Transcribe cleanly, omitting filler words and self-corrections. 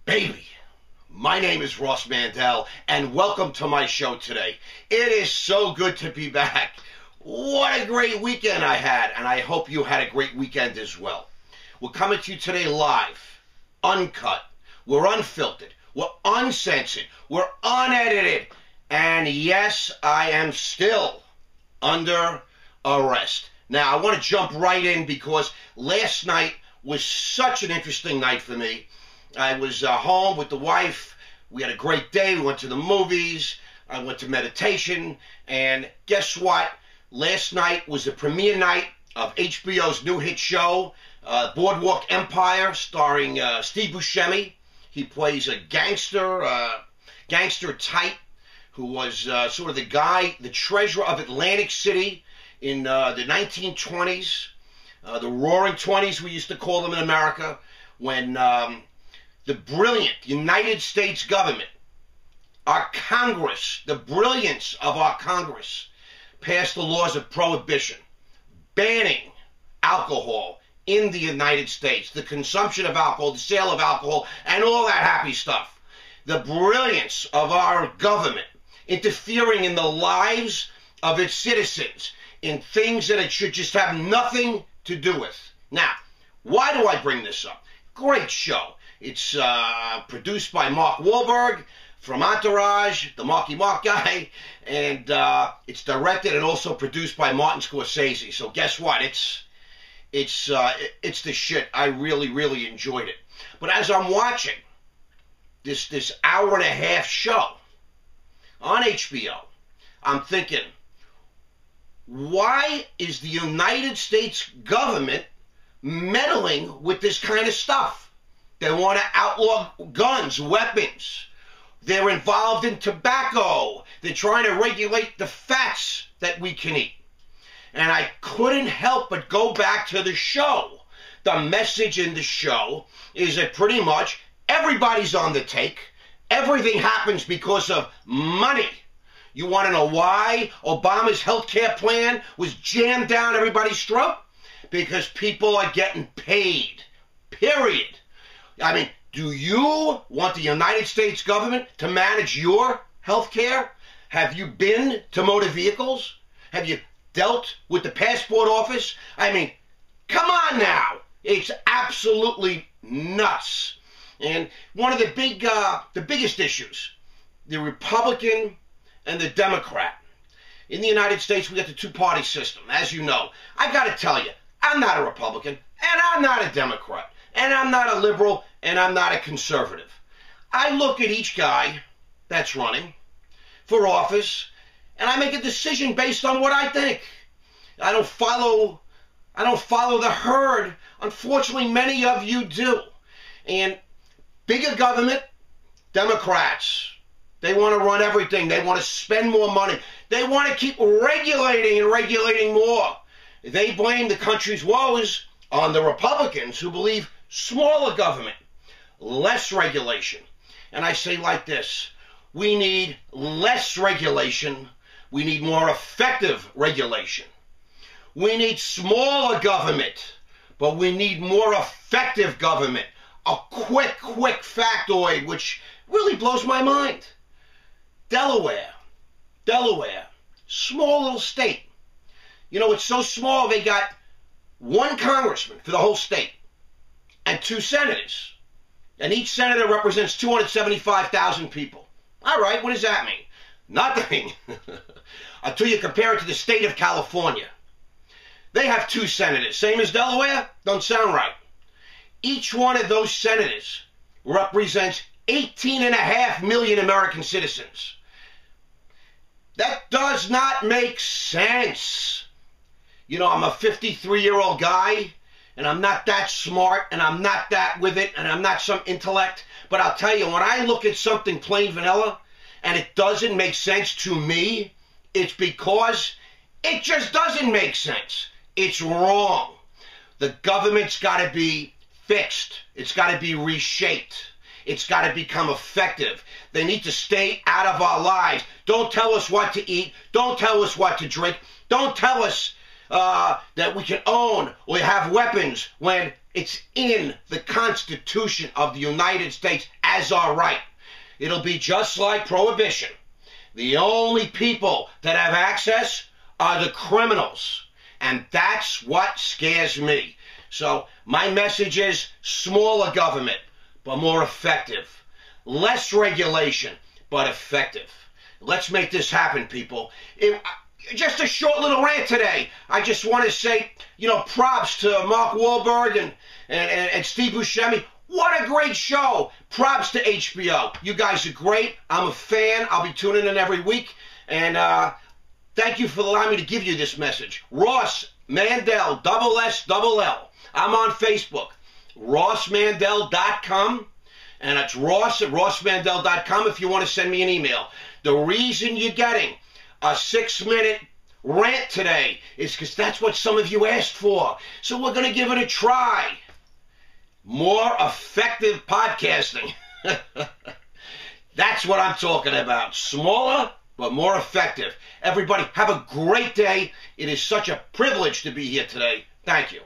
Baby, my name is Ross Mandell, and welcome to my show today. It is so good to be back. What a great weekend I had, and I hope you had a great weekend as well. We're coming to you today live, uncut, we're unfiltered, we're uncensored, we're unedited, and yes, I am still under arrest. Now, I want to jump right in because last night was such an interesting night for me. I was home with the wife. We had a great day. We went to the movies. I went to meditation. And guess what? Last night was the premiere night of HBO's new hit show, Boardwalk Empire, starring Steve Buscemi. He plays a gangster type who was sort of the treasurer of Atlantic City in the 1920s, the Roaring 20s, we used to call them in America, when the brilliant United States government, our Congress, the brilliance of our Congress, passed the laws of prohibition, banning alcohol in the United States, the consumption of alcohol, the sale of alcohol, and all that happy stuff. The brilliance of our government interfering in the lives of its citizens in things that it should just have nothing to do with. Now, why do I bring this up? Great show. It's produced by Mark Wahlberg from Entourage, the Marky Mark guy, and it's directed and also produced by Martin Scorsese. So guess what? It's the shit. I really enjoyed it. But as I'm watching this hour and a half show on HBO, I'm thinking, why is the United States government meddling with this kind of stuff? They want to outlaw guns, weapons. They're involved in tobacco. They're trying to regulate the fats that we can eat. And I couldn't help but go back to the show. The message in the show is that pretty much everybody's on the take. Everything happens because of money. You want to know why Obama's health care plan was jammed down everybody's throat? Because people are getting paid. Period. I mean, do you want the United States government to manage your health care? Have you been to motor vehicles? Have you dealt with the passport office? I mean, come on now. It's absolutely nuts. And one of the biggest issues, the Republican and the Democrat. In the United States, we got the two-party system, as you know. I got to tell you, I'm not a Republican, and I'm not a Democrat, and I'm not a liberal, and I'm not a conservative. I look at each guy that's running for office, and I make a decision based on what I think. I don't follow the herd. Unfortunately, many of you do. And bigger government, Democrats, they want to run everything. They want to spend more money. They want to keep regulating and regulating more. They blame the country's woes on the Republicans who believe smaller government, less regulation. And I say like this, we need less regulation. We need more effective regulation. We need smaller government, but we need more effective government. A quick factoid which really blows my mind. Delaware, small little state. You know, it's so small they got one congressman for the whole state and two senators. And each senator represents 275,000 people. All right, what does that mean? Nothing. Until you compare it to the state of California. They have two senators. Same as Delaware? Don't sound right. Each one of those senators represents 18.5 million American citizens. That does not make sense. You know, I'm a 53-year-old guy, and I'm not that smart, and I'm not that with it, and I'm not some intellect. But I'll tell you, when I look at something plain vanilla, and it doesn't make sense to me, it's because it just doesn't make sense. It's wrong. The government's got to be fixed. It's got to be reshaped. It's got to become effective. They need to stay out of our lives. Don't tell us what to eat. Don't tell us what to drink. Don't tell us that we can own or have weapons when it's in the Constitution of the United States has our right. It'll be just like prohibition. The only people that have access are the criminals. And that's what scares me. So my message is smaller government, but more effective. Less regulation, but effective. Let's make this happen, people. Just a short little rant today. I just want to say, props to Mark Wahlberg and Steve Buscemi. What a great show. Props to HBO. You guys are great. I'm a fan. I'll be tuning in every week. And thank you for allowing me to give you this message. Ross Mandell, SSL. I'm on Facebook. RossMandell.com. And it's Ross at RossMandell.com if you want to send me an email. The reason you're getting a 6-minute rant today is because that's what some of you asked for. So we're going to give it a try. More effective podcasting. That's what I'm talking about. Smaller, but more effective. Everybody, have a great day. It is such a privilege to be here today. Thank you.